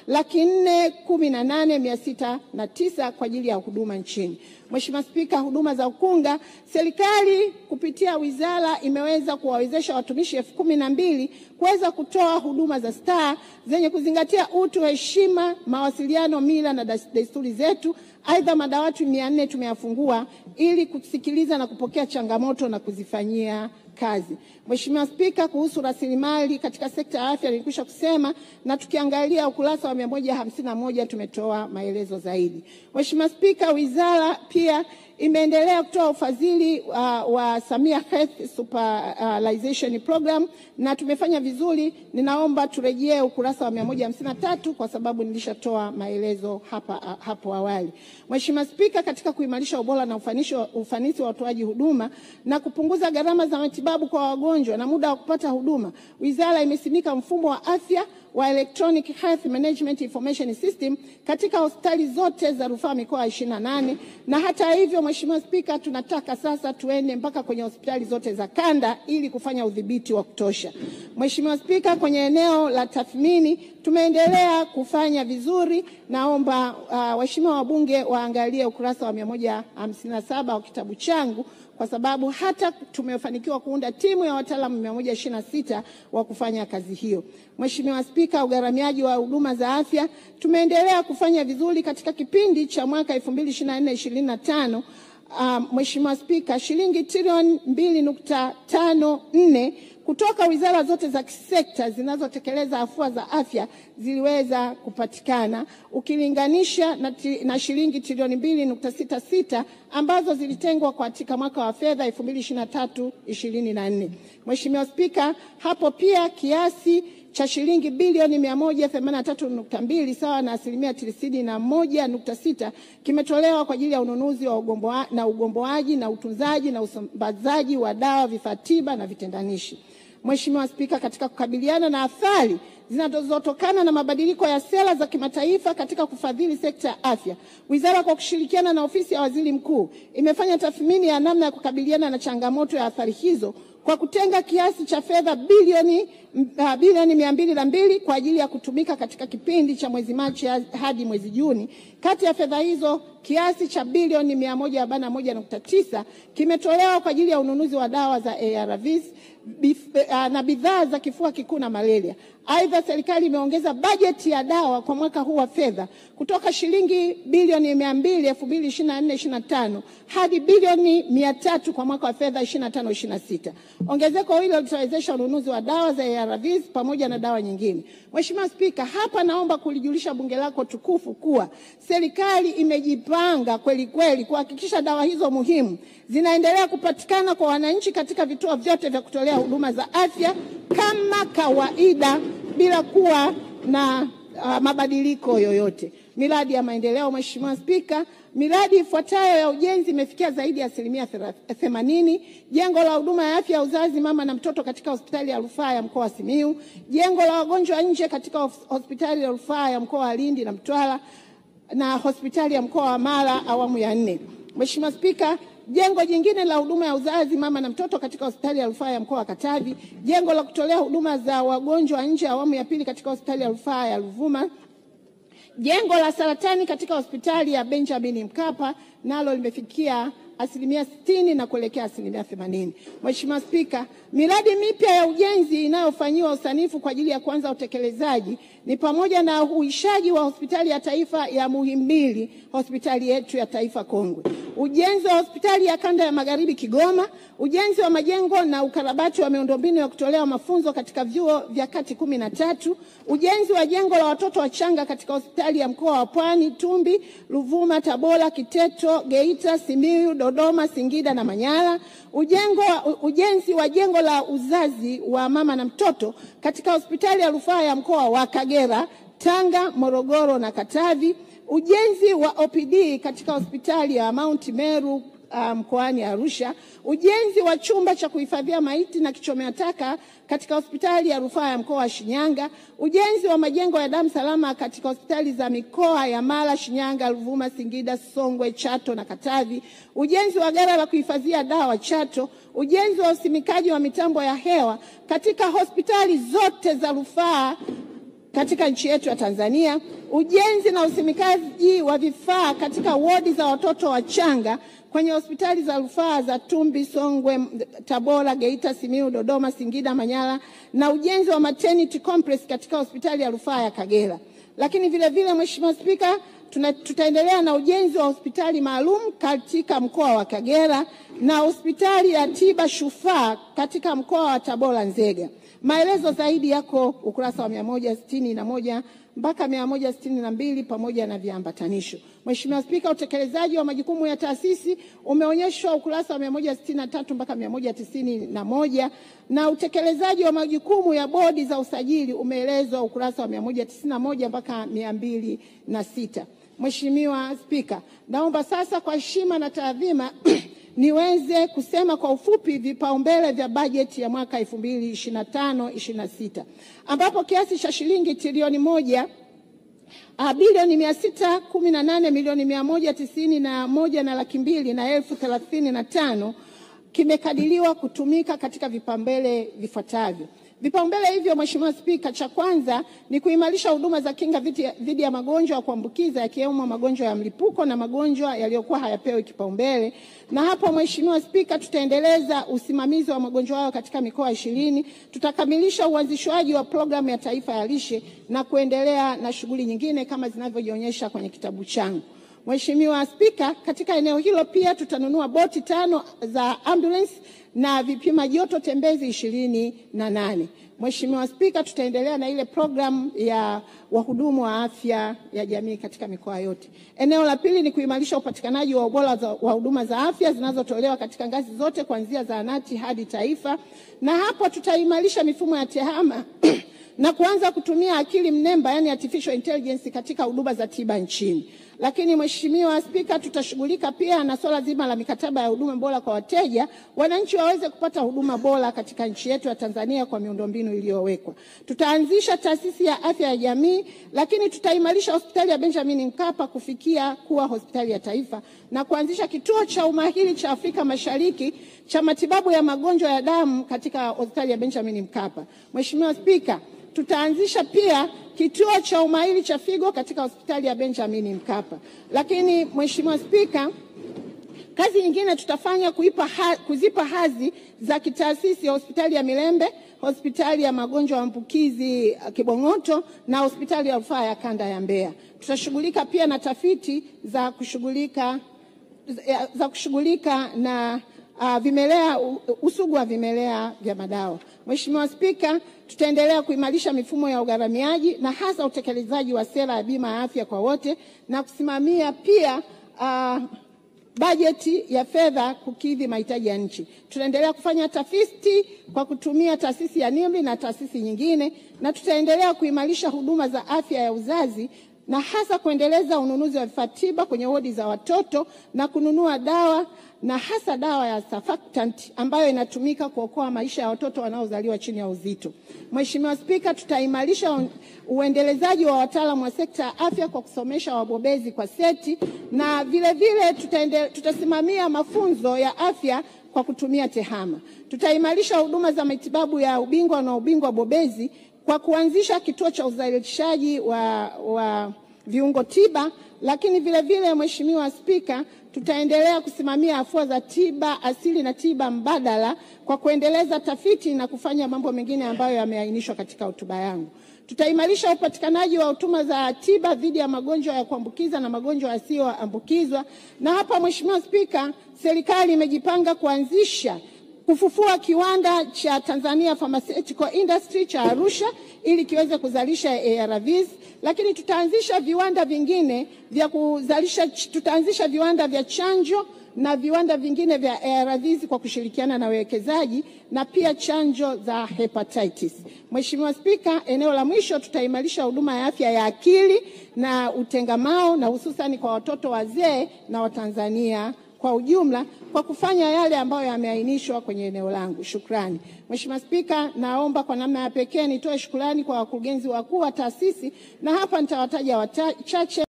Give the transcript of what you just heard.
2,418,609 kwa ajili ya huduma nchini. Mheshimiwa Spika, huduma za ukunga, serikali kupitia wizara imeweza kuwawezesha watumishi 12,000 kuweza kutoa huduma za STAR zenye kuzingatia utu, heshima, mawasiliano, mila na desturi zetu. Aidha, madawati 400 tumeyafungua ili kusikiliza na kupokea changamoto na kuzifanyia kazi. Mheshimiwa Spika, kuhusu rasilimali katika sekta ya afya nilikwisha kusema, na tukiangalia ukurasa wa 151 tumetoa maelezo zaidi. Mheshimiwa Spika, wizara pia imeendelea kutoa ufadhili wa Samia Health Superalization Program na tumefanya vizuri. Ninaomba turejee ukurasa wa 153 kwa sababu nilishatoa maelezo hapo awali. Mheshimiwa Spika, katika kuimarisha ubora na ufanisi wa utoaji huduma na kupunguza gharama za matibabu kwa wagonjwa na muda wa kupata huduma, wizara imesimika mfumo wa afya wa Electronic Health Management Information System katika hospitali zote za rufaa mikoa 28, na hata hivyo Mheshimiwa Spika, tunataka sasa tuende mpaka kwenye hospitali zote za kanda ili kufanya udhibiti wa kutosha. Mheshimiwa Spika, kwenye eneo la tathmini tumeendelea kufanya vizuri. Naomba waheshimiwa wabunge waangalie ukurasa wa 157 wa kitabu changu kwa sababu hata tumefanikiwa kuunda timu ya wataalamu 126 wa kufanya kazi hiyo. Mheshimiwa Spika, ugharamiaji wa huduma za afya tumeendelea kufanya vizuri katika kipindi cha mwaka 2024-2025. Mheshimiwa Spika, shilingi trilioni 2.54 kutoka wizara zote za kisekta zinazotekeleza afua za afya ziliweza kupatikana ukilinganisha na shilingi trilioni 2.66 ambazo zilitengwa katika mwaka wa fedha 2023-2024. Mheshimiwa Spika, hapo pia kiasi cha shilingi bilioni 183.2 sawa na 91.6% kimetolewa kwa ajili ya ununuzi wa ugomboaji na utunzaji na usambazaji wa dawa, vifaa tiba na vitendanishi. Mheshimiwa Spika, katika kukabiliana na athari zinazotokana na mabadiliko ya sera za kimataifa katika kufadhili sekta ya afya, wizara kwa kushirikiana na ofisi ya Waziri Mkuu imefanya tathmini ya namna ya kukabiliana na changamoto ya athari hizo kwa kutenga kiasi cha fedha bilioni 202 kwa ajili ya kutumika katika kipindi cha mwezi Machi hadi mwezi Juni. Kati ya fedha hizo kiasi cha bilioni 141.9 kimetolewa kwa ajili ya ununuzi wa dawa za ARVs na bidhaa za kifua kikuu na malaria. Aidha, serikali imeongeza bajeti ya dawa kwa mwaka huu wa fedha kutoka shilingi bilioni 200 2024-2025 hadi bilioni 300 kwa mwaka wa fedha 2025-2026. Ongezeko hilo litawezesha ununuzi wa dawa za ARVs pamoja na dawa nyingine. Mheshimiwa Spika, hapa naomba kulijulisha bunge lako tukufu kuwa serikali imejipanga kweli kweli kuhakikisha dawa hizo muhimu zinaendelea kupatikana kwa wananchi katika vituo vyote vya kutolea huduma za afya kama kawaida bila kuwa na mabadiliko yoyote. Miradi ya maendeleo. Mheshimiwa Spika, miradi ifuatayo ya ujenzi imefikia zaidi ya 80%. Jengo la huduma ya afya ya uzazi, mama na mtoto katika hospitali ya rufaa ya mkoa wa Simiyu, jengo la wagonjwa nje katika hospitali ya rufaa ya mkoa wa Lindi na Mtwara na hospitali ya mkoa wa Mara awamu ya 4. Mheshimiwa Spika, jengo jingine la huduma ya uzazi, mama na mtoto katika hospitali ya rufaa ya mkoa wa Katavi, jengo la kutolea huduma za wagonjwa nje awamu ya 2 katika hospitali ya rufaa ya Ruvuma, jengo la saratani katika hospitali ya Benjamin Mkapa nalo limefikia 60% na kuelekea 80%. Mheshimiwa Spika, miradi mipya ya ujenzi inayofanyiwa usanifu kwa ajili ya kuanza utekelezaji ni pamoja na uhuishaji wa hospitali ya taifa ya Muhimbili, hospitali yetu ya taifa kongwe, ujenzi wa hospitali ya kanda ya Magharibi Kigoma, ujenzi wa majengo na ukarabati wa miundombinu ya kutolea mafunzo katika vyuo vya kati 13, ujenzi wa jengo la watoto wachanga katika hospitali ya mkoa wa Pwani, Tumbi, Ruvuma, Tabora, Kiteto, Geita, Simiyu, Dodoma, Singida na Manyara, ujenzi wa jengo la uzazi wa mama na mtoto katika hospitali ya rufaa ya mkoa wa Kagera, Tanga, Morogoro na Katavi, ujenzi wa OPD katika hospitali ya Mount Meru mkoani Arusha, ujenzi wa chumba cha kuhifadhia maiti na kichomea taka katika hospitali ya rufaa ya mkoa wa Shinyanga, ujenzi wa majengo ya damu salama katika hospitali za mikoa ya Mara, Shinyanga, Ruvuma, Singida, Songwe, Chato na Katavi, ujenzi wa ghala la kuhifadhia dawa Chato, ujenzi wa usimikaji wa mitambo ya hewa katika hospitali zote za rufaa katika nchi yetu ya Tanzania, ujenzi na usimikaji wa vifaa katika wodi za watoto wachanga kwenye hospitali za rufaa za Tumbi, Songwe, Tabora, Geita, Simiyu, Dodoma, Singida, Manyara, na ujenzi wa maternity complex katika hospitali ya rufaa ya Kagera. Lakini vile vile, Mheshimiwa Spika, tutaendelea na ujenzi wa hospitali maalum katika mkoa wa Kagera na hospitali ya tiba shufaa katika mkoa wa Tabora Nzega. Maelezo zaidi yako ukurasa wa 161 mpaka 162 pamoja na viambatanisho. Mheshimiwa Spika, utekelezaji wa majukumu ya taasisi umeonyeshwa ukurasa wa 163 mpaka 191 na utekelezaji wa majukumu ya bodi za usajili umeelezwa ukurasa wa 191 mpaka 206. Mheshimiwa Spika, naomba sasa kwa heshima na taadhima niweze kusema kwa ufupi vipaumbele vya bajeti ya mwaka 2025-26 ambapo kiasi cha shilingi trilioni 1 bilioni 618 milioni 191 na laki 2 na elfu 35 kimekadiriwa kutumika katika vipaumbele vifuatavyo. Vipaumbele hivyo, Mheshimiwa Spika, cha kwanza ni kuimarisha huduma za kinga dhidi ya magonjwa ya kuambukiza yakiwemo magonjwa ya mlipuko na magonjwa yaliyokuwa hayapewi kipaumbele. Na hapo, Mheshimiwa Spika, tutaendeleza usimamizi wa magonjwa hayo katika mikoa 20. Tutakamilisha uanzishwaji wa programu ya taifa ya lishe na kuendelea na shughuli nyingine kama zinavyojionyesha kwenye kitabu changu. Mheshimiwa Spika, katika eneo hilo pia tutanunua boti 5 za ambulance na vipima joto tembezi 28. Mheshimiwa Spika, tutaendelea na ile programu ya wahudumu wa afya ya jamii katika mikoa yote. Eneo la pili ni kuimarisha upatikanaji wa ubora wa huduma za afya zinazotolewa katika ngazi zote kuanzia zahanati hadi taifa. Na hapo tutaimarisha mifumo ya tehama na kuanza kutumia akili mnemba, yani artificial intelligence, katika huduma za tiba nchini. Lakini Mheshimiwa Spika, tutashughulika pia na swala zima la mikataba ya huduma bora kwa wateja, wananchi waweze kupata huduma bora katika nchi yetu ya Tanzania kwa miundombinu iliyowekwa. Tutaanzisha taasisi ya afya ya jamii, lakini tutaimarisha hospitali ya Benjamin Mkapa kufikia kuwa hospitali ya taifa na kuanzisha kituo cha umahiri cha Afrika Mashariki cha matibabu ya magonjwa ya damu katika hospitali ya Benjamin Mkapa. Mheshimiwa Spika, tutaanzisha pia kituo cha umahiri cha figo katika hospitali ya Benjamin Mkapa. Lakini Mheshimiwa Spika, kazi nyingine tutafanya kuzipa hadhi za kitaasisi ya hospitali ya Mirembe, hospitali ya magonjwa ya ambukizi Kibong'oto na hospitali ya rufaa ya kanda ya Mbeya. Tutashughulika pia na tafiti za kushughulika na usugu wa vimelea vya madawa. Mheshimiwa Spika, tutaendelea kuimarisha mifumo ya ugharamiaji na hasa utekelezaji wa sera ya bima ya afya kwa wote na kusimamia pia bajeti ya fedha kukidhi mahitaji ya nchi. Tutaendelea kufanya tafiti kwa kutumia taasisi ya NIMR na taasisi nyingine, na tutaendelea kuimarisha huduma za afya ya uzazi na hasa kuendeleza ununuzi wa vifaa tiba kwenye wodi za watoto na kununua dawa na hasa dawa ya surfactant ambayo inatumika kuokoa maisha ya watoto wanaozaliwa chini ya uzito. Mheshimiwa Spika, tutaimarisha uendelezaji wa wataalamu wa sekta ya afya kwa kusomesha wabobezi kwa seti, na vile vile tutasimamia mafunzo ya afya kwa kutumia tehama. Tutaimarisha huduma za matibabu ya ubingwa na ubingwa bobezi kwa kuanzisha kituo cha uzalishaji wa viungo tiba. Lakini vile vile, Mheshimiwa Spika, tutaendelea kusimamia afua za tiba asili na tiba mbadala kwa kuendeleza tafiti na kufanya mambo mengine ambayo yameainishwa katika hotuba yangu. Tutaimarisha upatikanaji wa huduma za tiba dhidi ya magonjwa ya kuambukiza na magonjwa yasiyoambukizwa. Na hapa, Mheshimiwa Spika, serikali imejipanga kufufua kiwanda cha Tanzania Pharmaceutical Industry cha Arusha ili kiweze kuzalisha ARVs, lakini tutaanzisha viwanda vingine tutaanzisha viwanda vya chanjo na viwanda vingine vya ARVs kwa kushirikiana na wawekezaji na pia chanjo za hepatitis. Mheshimiwa Spika, eneo la mwisho, tutaimarisha huduma ya afya ya akili na utengamao na hususani kwa watoto, wazee na Watanzania kwa ujumla kwa kufanya yale ambayo yameainishwa kwenye eneo langu. Shukrani. Mheshimiwa Spika, naomba kwa namna ya pekee nitoe shukrani kwa wakurugenzi wakuu wa taasisi, na hapa nitawataja wachache.